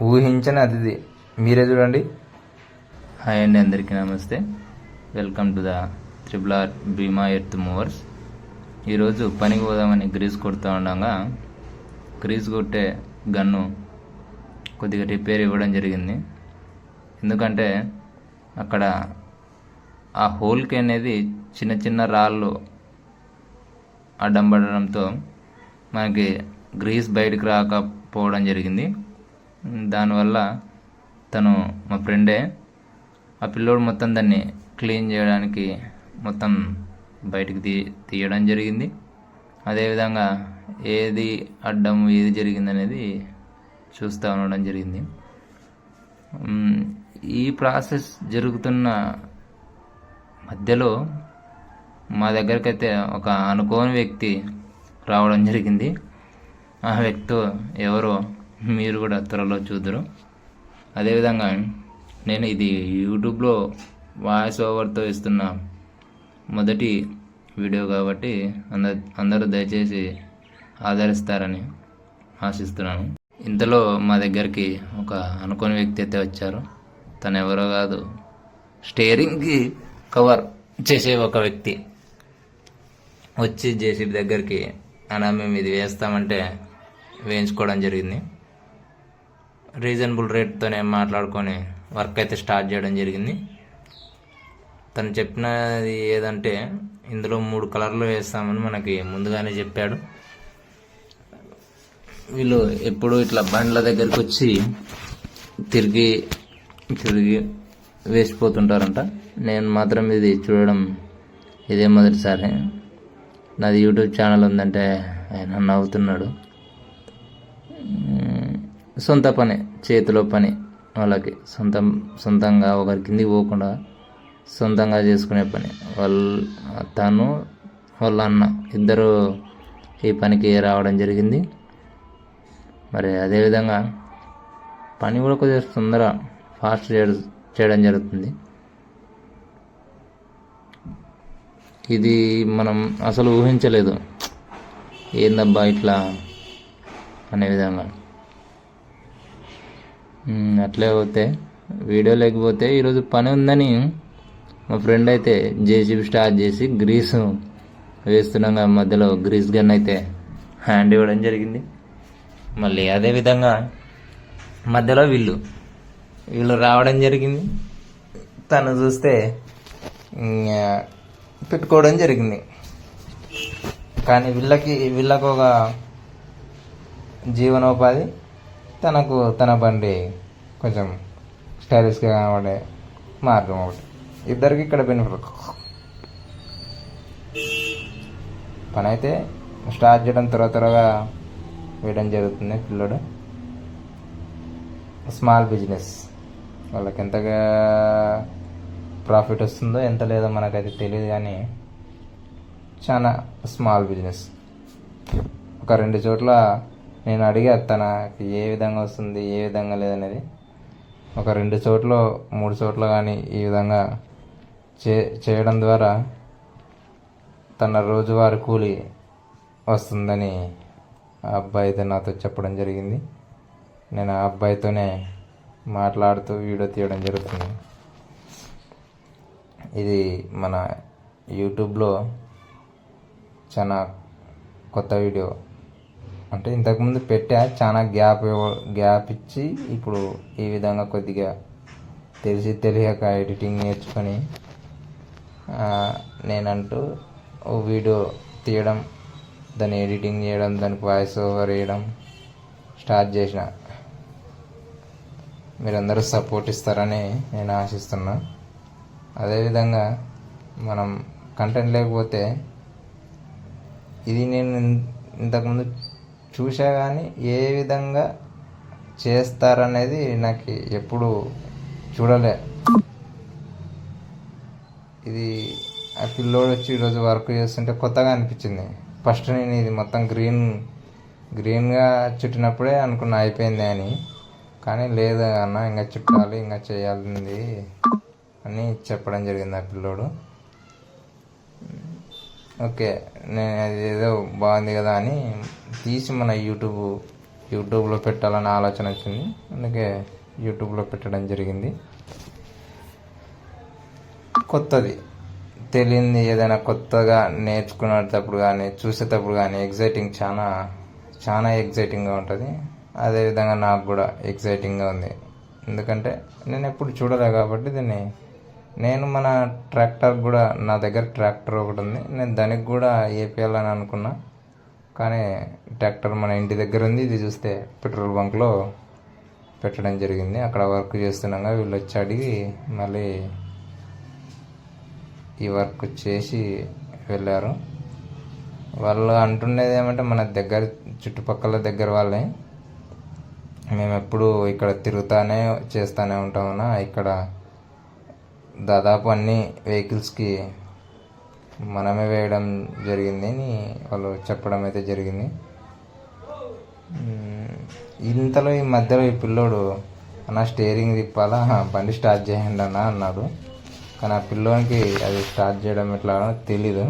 ఊహించని అతిథి. మీరే చూడండి. హాయ్ అండి, అందరికీ నమస్తే. Welcome to the RRR Bhima earth movers. ఈరోజు పనికి పోదామని గ్రీస్ కొడుతూ ఉండగా గ్రీస్ కొట్టే గన్ను కొద్దిగా రిపేర్ ఇవ్వడం జరిగింది. ఎందుకంటే అక్కడ ఆ హోల్కి అనేది చిన్న చిన్న రాళ్ళు అడ్డం పడడంతో మనకి గ్రీస్ బయటకు రాకపోవడం జరిగింది. దానివల్ల మా ఫ్రెండే ఆ పిల్లోడు మొత్తం దాన్ని క్లీన్ చేయడానికి మొత్తం బయటికి తీయడం జరిగింది. అదేవిధంగా ఏది అడ్డం ఏది జరిగింది అనేది చూస్తూ ఉండడం జరిగింది. ఈ ప్రాసెస్ జరుగుతున్న మధ్యలో మా దగ్గరికి అయితే ఒక అనుకోని వ్యక్తి రావడం జరిగింది. ఆ వ్యక్తి ఎవరో మీరు కూడా త్వరలో చూద్దరు. అదేవిధంగా నేను ఇది యూట్యూబ్లో వాయిస్ ఓవర్తో ఇస్తున్న మొదటి వీడియో కాబట్టి అందరూ దయచేసి ఆదరిస్తారని ఆశిస్తున్నాను. ఇంతలో మా దగ్గరికి ఒక అనుకోని వ్యక్తి అయితే వచ్చారు. తను ఎవరో కాదు, స్టీరింగ్కి కవర్ చేసే ఒక వ్యక్తి వచ్చి జేసీబీ దగ్గరికి అలా మేము ఇది వేస్తామంటే వేయించుకోవడం జరిగింది. రీజనబుల్ రేట్తోనే మాట్లాడుకొని వర్క్ అయితే స్టార్ట్ చేయడం జరిగింది. తను చెప్పినది ఏదంటే ఇందులో 3 కలర్లు వేస్తామని మనకి ముందుగానే చెప్పాడు. వీళ్ళు ఎప్పుడు ఇట్లా బండ్ల దగ్గరికి వచ్చి తిరిగి వేసిపోతుంటారంట. నేను మాత్రం ఇది చూడడం ఇదే మొదటిసారి. నాది యూట్యూబ్ ఛానల్ ఉందంటే ఆయన నవ్వుతున్నాడు. సొంత పని, చేతిలో పని, వాళ్ళకి సొంతంగా ఒకరి కిందికి పోకుండా సొంతంగా చేసుకునే పని. తను వాళ్ళ అన్న ఇద్దరు ఈ పనికి రావడం జరిగింది. మరి అదేవిధంగా పని కూడా కొద్దిగా తొందరగా ఫాస్ట్ చేయడం జరుగుతుంది. ఇది మనం అసలు ఊహించలేదు, ఏందబ్బా ఇట్లా అనే విధంగా. అట్లే పోతే వీడియో లేకపోతే ఈరోజు పని ఉందని మా ఫ్రెండ్ అయితే జేసీబీ స్టార్ట్ చేసి గ్రీసు వేస్తుండగా మధ్యలో గ్రీస్ గన్ అయితే హ్యాండ్ ఇవ్వడం జరిగింది. మళ్ళీ అదేవిధంగా మధ్యలో వీళ్ళు రావడం జరిగింది. తను చూస్తే పెట్టుకోవడం జరిగింది. కానీ వీళ్ళకు ఒక జీవనోపాధి, తన బండి కొంచెం స్టైలిష్గా కనబడే మార్గం ఒకటి. ఇద్దరికి ఇక్కడ బెనిఫిట్. పని అయితే స్టార్ట్ చేయడం త్వరగా వేయడం జరుగుతుంది. పిల్లడు స్మాల్ బిజినెస్, వాళ్ళకి ఎంతగా ప్రాఫిట్ వస్తుందో ఎంత లేదో మనకైతే తెలియదు, కానీ చాలా స్మాల్ బిజినెస్. ఒక 2 చోట్ల నేను అడిగా తనకి ఏ విధంగా వస్తుంది ఏ విధంగా లేదనేది. ఒక 2 చోట్ల 3 చోట్ల కానీ ఈ విధంగా చేయడం ద్వారా తన రోజువారీ కూలి వస్తుందని ఆ అబ్బాయి అయితే నాతో చెప్పడం జరిగింది. నేను ఆ అబ్బాయితోనే మాట్లాడుతూ వీడియో తీయడం జరుగుతుంది. ఇది మన యూట్యూబ్లో చాలా కొత్త వీడియో. అంటే ఇంతకుముందు పెట్టా, చాలా గ్యాప్ ఇచ్చి ఇప్పుడు ఈ విధంగా కొద్దిగా తెలియక ఎడిటింగ్ నేర్చుకొని నేనంటూ ఓ వీడియో తీయడం, దాన్ని ఎడిటింగ్ చేయడం, దానికి వాయిస్ ఓవర్ వేయడం స్టార్ట్ చేసిన. మీరందరూ సపోర్ట్ ఇస్తారని నేను ఆశిస్తున్నా. అదేవిధంగా మనం కంటెంట్ లేకపోతే ఇది నేను ఇంతకుముందు చూసా, కానీ ఏ విధంగా చేస్తారనేది నాకు ఎప్పుడు చూడలే. ఇది ఆ పిల్లోడు వచ్చి ఈరోజు వర్క్ చేస్తుంటే కొత్తగా అనిపించింది. ఫస్ట్ నేను ఇది మొత్తం గ్రీన్గా చుట్టినప్పుడే అనుకున్నా అయిపోయింది అని. కానీ లేదు అన్న, ఇంకా చుట్టాలి, ఇంకా చేయాలి అని చెప్పడం జరిగింది ఆ పిల్లోడు. ఓకే, నేను అది ఏదో బాగుంది కదా అని తీసి మన యూట్యూబ్ యూట్యూబ్లో పెట్టాలని ఆలోచన వచ్చింది, అందుకే యూట్యూబ్లో పెట్టడం జరిగింది. కొత్తది తెలియంది ఏదైనా కొత్తగా నేర్చుకునేటప్పుడు కానీ చూసేటప్పుడు కానీ ఎగ్జైటింగ్ చాలా చాలా ఎగ్జైటింగ్గా ఉంటుంది. అదేవిధంగా నాకు కూడా ఎగ్జైటింగ్గా ఉంది, ఎందుకంటే నేను ఎప్పుడు చూడలే కాబట్టి దీన్ని. నేను మన ట్రాక్టర్ కూడా, నా దగ్గర ట్రాక్టర్ ఒకటి ఉంది, నేను దానికి కూడా వేపియాలని అనుకున్నా. కానీ ట్రాక్టర్ మన ఇంటి దగ్గర ఉంది. ఇది చూస్తే పెట్రోల్ బంక్లో పెట్టడం జరిగింది. అక్కడ వర్క్ చేస్తున్నాగా వీళ్ళు వచ్చి అడిగి మళ్ళీ ఈ వర్క్ చేసి వెళ్ళారు. వాళ్ళు అంటుండేది ఏమంటే మన దగ్గర చుట్టుపక్కల దగ్గర వాళ్ళే, మేము ఎప్పుడు ఇక్కడ తిరుగుతానే చేస్తూనే ఉంటామన్నా, ఇక్కడ దాదాపు అన్ని వెహికల్స్కి మనమే వేయడం జరిగింది అని వాళ్ళు చెప్పడం అయితే జరిగింది. ఇంతలో ఈ మధ్యలో ఈ పిల్లోడు అన్న స్టీరింగ్ తిప్పాలా, బండి స్టార్ట్ చేయండి అన్న అన్నాడు. కానీ ఆ పిల్లోనికి అది స్టార్ట్ చేయడం ఎట్లా తెలీదు.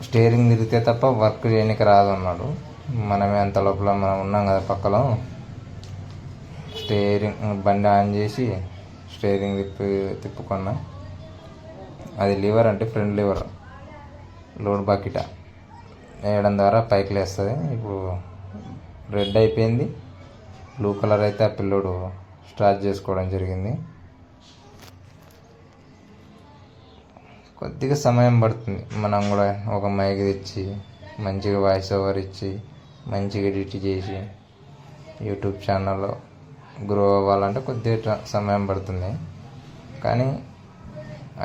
స్టీరింగ్ తిరిగితే తప్ప వర్క్ చేయడానికి రాదు అన్నాడు. మనమే అంత లోపల మనం ఉన్నాం కదా పక్కలో, స్టీరింగ్ బండి ఆన్ చేసి స్టీరింగ్ తిప్పుకున్నా. అది లివర్ అంటే ఫ్రంట్ లివర్, లోడ్ బకెట్ వేయడం ద్వారా పైకి లేస్తుంది. ఇప్పుడు రెడ్ అయిపోయింది, బ్లూ కలర్ అయితే ఆ పిల్లోడు స్టార్ట్ చేసుకోవడం జరిగింది. కొద్దిగా సమయం పడుతుంది, మనం కూడా ఒక మైక్ తెచ్చి మంచిగా వాయిస్ ఓవర్ ఇచ్చి మంచిగా ఎడిట్ చేసి యూట్యూబ్ ఛానల్లో గ్రో అవ్వాలంటే కొద్దిగా సమయం పడుతుంది. కానీ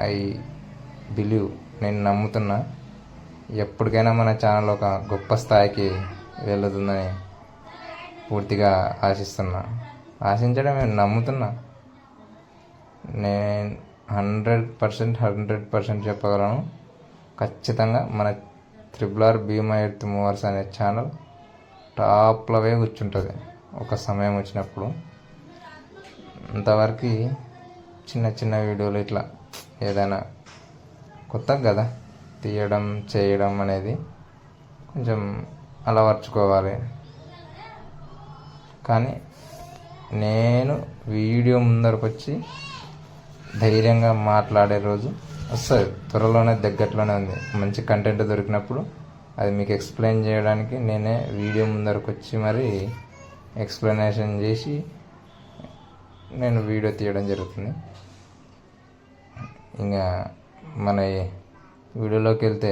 ఐ బిలీవ్, నేను నమ్ముతున్నా ఎప్పటికైనా మన ఛానల్ ఒక గొప్ప స్థాయికి వెళుతుందని పూర్తిగా ఆశిస్తున్నా. ఆశించడం నేను నమ్ముతున్నా. నేను 100% చెప్పగలను, ఖచ్చితంగా మన RRR భీమా ఎర్త్ మూవర్స్ అనే ఛానల్ టాప్లోవే కూర్చుంటుంది ఒక సమయం వచ్చినప్పుడు. అంతవరకు చిన్న చిన్న వీడియోలు ఇట్లా ఏదైనా కొత్తగా కదా తీయడం చేయడం అనేది కొంచెం అలవర్చుకోవాలి. కానీ నేను వీడియో ముందరకు వచ్చి ధైర్యంగా మాట్లాడే రోజు వస్తుంది, త్వరలోనే దగ్గరలోనే ఉంది. మంచి కంటెంట్ దొరికినప్పుడు అది మీకు ఎక్స్ప్లెయిన్ చేయడానికి నేనే వీడియో ముందరకు వచ్చి మరి ఎక్స్ప్లెనేషన్ చేసి నేను వీడియో తీయడం జరుగుతుంది. ఇంకా మన వీడియోలోకి వెళ్తే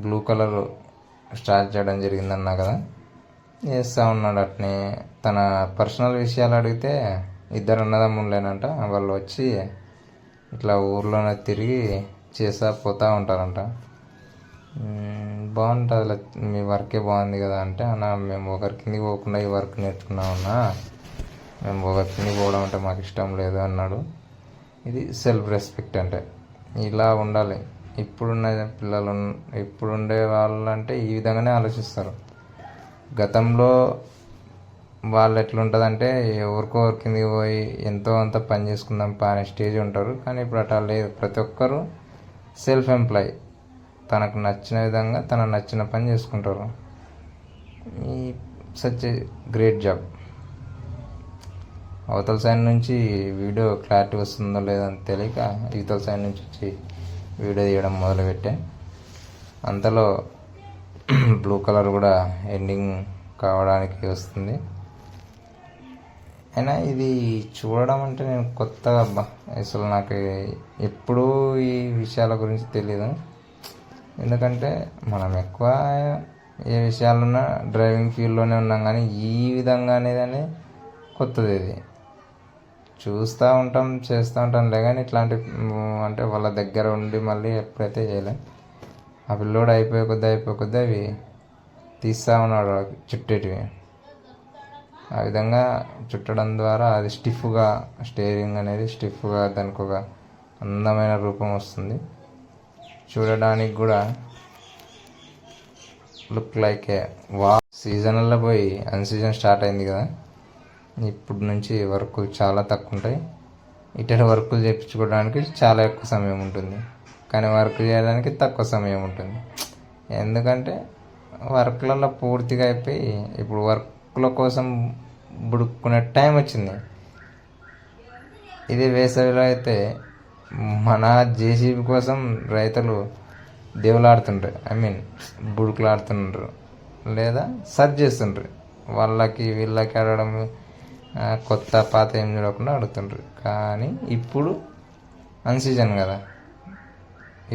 బ్లూ కలర్ స్టార్ట్ చేయడం జరిగిందన్నా కదా, చేస్తూ ఉన్నాడు. అట్నే తన పర్సనల్ విషయాలు అడిగితే ఇద్దరు అన్నదమ్ములేనంట, వాళ్ళు వచ్చి ఇట్లా ఊర్లోనే తిరిగి చేసా పోతూ ఉంటారంట. బాగుంటుంది, మీ వర్కే బాగుంది కదా అంటే, అన్న మేము ఒకరి కిందికి పోకుండా ఈ వర్క్ నేర్చుకున్నామన్నా, మేము ఒకరి కిందికి పోవడం అంటే మాకు ఇష్టం లేదు అన్నాడు. ఇది సెల్ఫ్ రెస్పెక్ట్ అంటే ఇలా ఉండాలి. ఇప్పుడున్న పిల్లలు, ఇప్పుడుండే వాళ్ళు అంటే ఈ విధంగానే ఆలోచిస్తారు. గతంలో వాళ్ళు ఎట్లుంటుందంటే ఎవరికో కిందికి పోయి ఎంతో అంత పని చేసుకుందాం అనే స్టేజ్ ఉంటారు. కానీ ఇప్పుడు అట్లా లేదు, ప్రతి ఒక్కరు సెల్ఫ్ ఎంప్లాయ్, తనకు నచ్చిన విధంగా తన నచ్చిన పని చేసుకుంటారు. ఈ సచ్ గ్రేట్ జాబ్. అవతల సైడ్ నుంచి వీడియో క్లారిటీ వస్తుందో లేదో అని తెలియక ఇవతల సైడ్ నుంచి వచ్చి వీడియో తీయడం మొదలుపెట్టే. అంతలో బ్లూ కలర్ కూడా ఎండింగ్ కావడానికి వస్తుంది. అయినా ఇది చూడడం అంటే నేను కొత్తగా అసలు నాకు ఎప్పుడూ ఈ విషయాల గురించి తెలియదు. ఎందుకంటే మనం ఎక్కువ ఏ విషయాలున్నా డ్రైవింగ్ ఫీల్డ్లోనే ఉన్నాం, కానీ ఈ విధంగా అనేది కొత్తది. ఇది చూస్తూ ఉంటాం, చేస్తూ ఉంటాంలే, కానీ ఇట్లాంటి అంటే వాళ్ళ దగ్గర ఉండి మళ్ళీ ఎప్పుడైతే చేయలేం. ఆ పిల్లోడు అయిపోయే కొద్దీ అవి తీస్తూ ఉన్నాడు చుట్టేటివి. ఆ విధంగా చుట్టడం ద్వారా అది స్టిఫ్గా, స్టీరింగ్ అనేది స్టిఫ్గా దానికి ఒక అందమైన రూపం వస్తుంది. చూడడానికి కూడా లుక్ లైక్ ఏ వా. సీజన్లో పోయి అన్సీజన్ స్టార్ట్ అయింది కదా, ఇప్పుడు నుంచి వర్కులు చాలా తక్కువ ఉంటాయి. ఇటు వర్కులు చేయించుకోవడానికి చాలా ఎక్కువ సమయం ఉంటుంది, కానీ వర్క్ చేయడానికి తక్కువ సమయం ఉంటుంది. ఎందుకంటే వర్క్లలో పూర్తిగా అయిపోయి ఇప్పుడు వర్క్ల కోసం బుడుక్కునే టైం వచ్చింది. ఇది వేసవిలో అయితే మన జేసీబీ కోసం రైతులు దేవులాడుతుండ్రు, బుడుకులాడుతుండ్రు, లేదా సర్చ్ చేస్తుండ్రు. వాళ్ళకి వీళ్ళకి అడగడం కొత్త పాత ఏం చూడకుండా అడుగుతుండ్రు. కానీ ఇప్పుడు అన్సీజన్ కదా,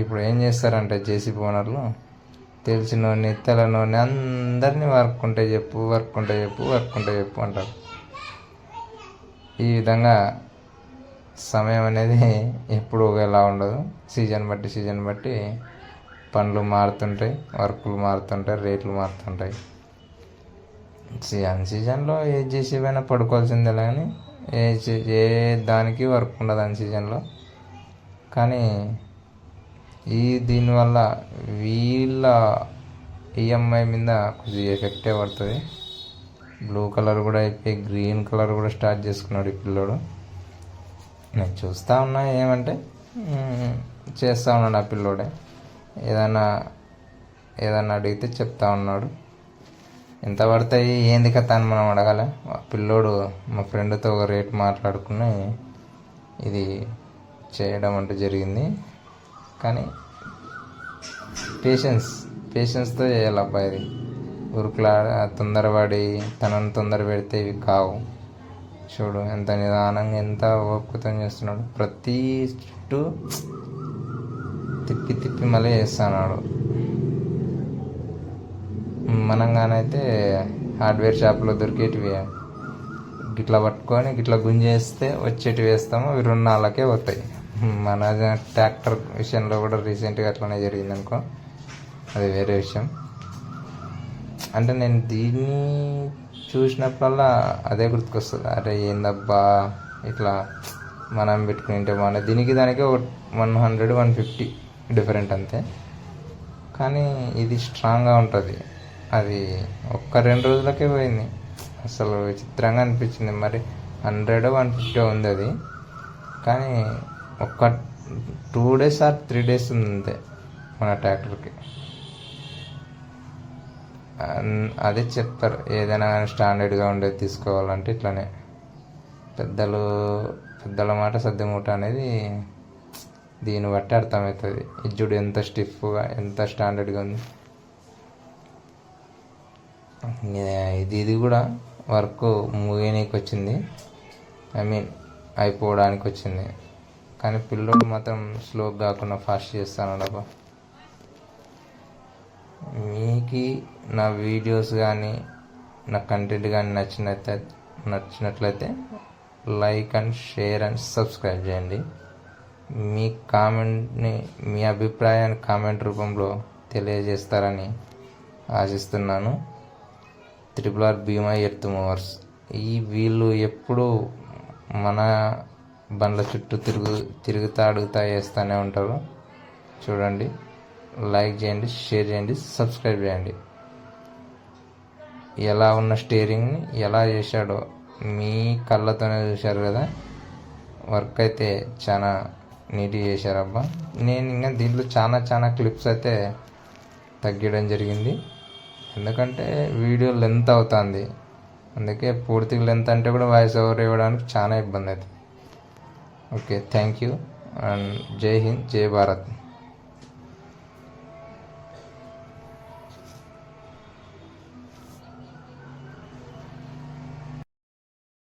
ఇప్పుడు ఏం చేస్తారంటే జేసీబీ ఓనర్లు తెలిసినోని తెలనోని అందరినీ వర్క్ ఉంటే చెప్పు అంటారు. ఈ విధంగా సమయం అనేది ఎప్పుడు ఒకేలా ఉండదు. సీజన్ బట్టి పనులు మారుతుంటాయి, వర్కులు మారుతుంటాయి, రేట్లు మారుతుంటాయి. అన్సీజన్లో ఏ జేసీబీ అయినా పడుకోవాల్సిందే, కానీ ఏ దానికి వర్క్ ఉండదు అన్సీజన్లో. కానీ దీనివల్ల వీళ్ళ ఈఎంఐ మీద కొద్దిగా ఎఫెక్టే పడుతుంది. బ్లూ కలర్ కూడా అయిపోయి గ్రీన్ కలర్ కూడా స్టార్ట్ చేసుకున్నాడు ఈ పిల్లోడు. నేను చూస్తూ ఉన్నా, ఏమంటే చేస్తూ ఉన్నాడు ఆ పిల్లోడే. ఏదన్నా అడిగితే చెప్తా ఉన్నాడు. ఎంత పడతాయి ఏంది కథ అని మనం అడగాలి. పిల్లోడు మా ఫ్రెండ్తో ఒక రేట్ మాట్లాడుకుని ఇది చేయడం అంటూ జరిగింది. కానీ పేషెన్స్తో చేయాలి అబ్బాయి. ఇది ఉరుకులా తొందరపడి తనను తొందర పెడితే ఇవి కావు. చూడు ఎంత నిదానంగా ఎంత ఓపికతో చేస్తున్నాడు. ప్రతి చుట్టూ తిప్పి మళ్ళీ చేస్తున్నాడు. మనంగానైతే హార్డ్వేర్ షాప్లో దొరికేటివి గిట్లా పట్టుకొని గిట్లా గుంజేస్తే వచ్చేటివి వేస్తాము, అవి 2 నాళ్ళకే పోతాయి. మన ట్రాక్టర్ విషయంలో కూడా రీసెంట్గా అట్లనే జరిగింది అనుకో, అది వేరే విషయం. అంటే నేను దీన్ని చూసినప్పుడల్లా అదే గుర్తుకొస్తుంది. అరే ఏందబ్బా ఇట్లా మనం పెట్టుకుంటే బాగుంది. దానికి 100-150 డిఫరెంట్ అంతే. కానీ ఇది స్ట్రాంగ్గా ఉంటుంది. అది 1-2 రోజులకే పోయింది. అసలు విచిత్రంగా అనిపించింది. మరి 100-150 ఉంది అది, కానీ 2 days or 3 days ఉంది అంతే మన ట్రాక్టర్కి. అదే చెప్తారు, ఏదైనా కానీ స్టాండర్డ్గా ఉండేది తీసుకోవాలంటే ఇట్లానే. పెద్దల మాట సర్దిమూట అనేది దీన్ని బట్టి అర్థమవుతుంది. ఇజ్జుడు ఎంత స్టిఫ్గా ఎంత స్టాండర్డ్గా ఉంది. ఇది కూడా వర్క్ ముగియనీకి వచ్చింది, అయిపోవడానికి వచ్చింది. కానీ పిల్లోడు మాత్రం స్లోగా కాకుండా ఫాస్ట్ చేస్తాను డబ్బా. మీకు నా వీడియోస్ కానీ నా కంటెంట్ కానీ నచ్చినట్లయితే like and share and subscribe చేయండి. మీ కామెంట్ని, మీ అభిప్రాయాన్ని కామెంట్ రూపంలో తెలియజేస్తారని ఆశిస్తున్నాను. RRR భీమా ఎర్త్ మూవర్స్. వీళ్ళు ఎప్పుడు మన బండ్ల చుట్టూ తిరుగుతా వేస్తూనే ఉంటారు. చూడండి, లైక్ చేయండి, షేర్ చేయండి, సబ్స్క్రైబ్ చేయండి. ఎలా ఉన్న స్టీరింగ్ని ఎలా చేశాడో మీ కళ్ళతోనే చూశారు కదా. వర్క్ అయితే చాలా నీట్గా చేశారబ్బా. నేను ఇంకా దీంట్లో చాలా క్లిప్స్ అయితే తగ్గడం జరిగింది. ఎందుకంటే వీడియో లెంత్ అవుతుంది. అందుకే పూర్తిగా లెంత్ అంటే కూడా వాయిస్ ఓవర్ ఇవ్వడానికి చాలా ఇబ్బంది అవుతుంది. ఓకే, థ్యాంక్ యూ అండ్ జై హింద్, జై భారత్.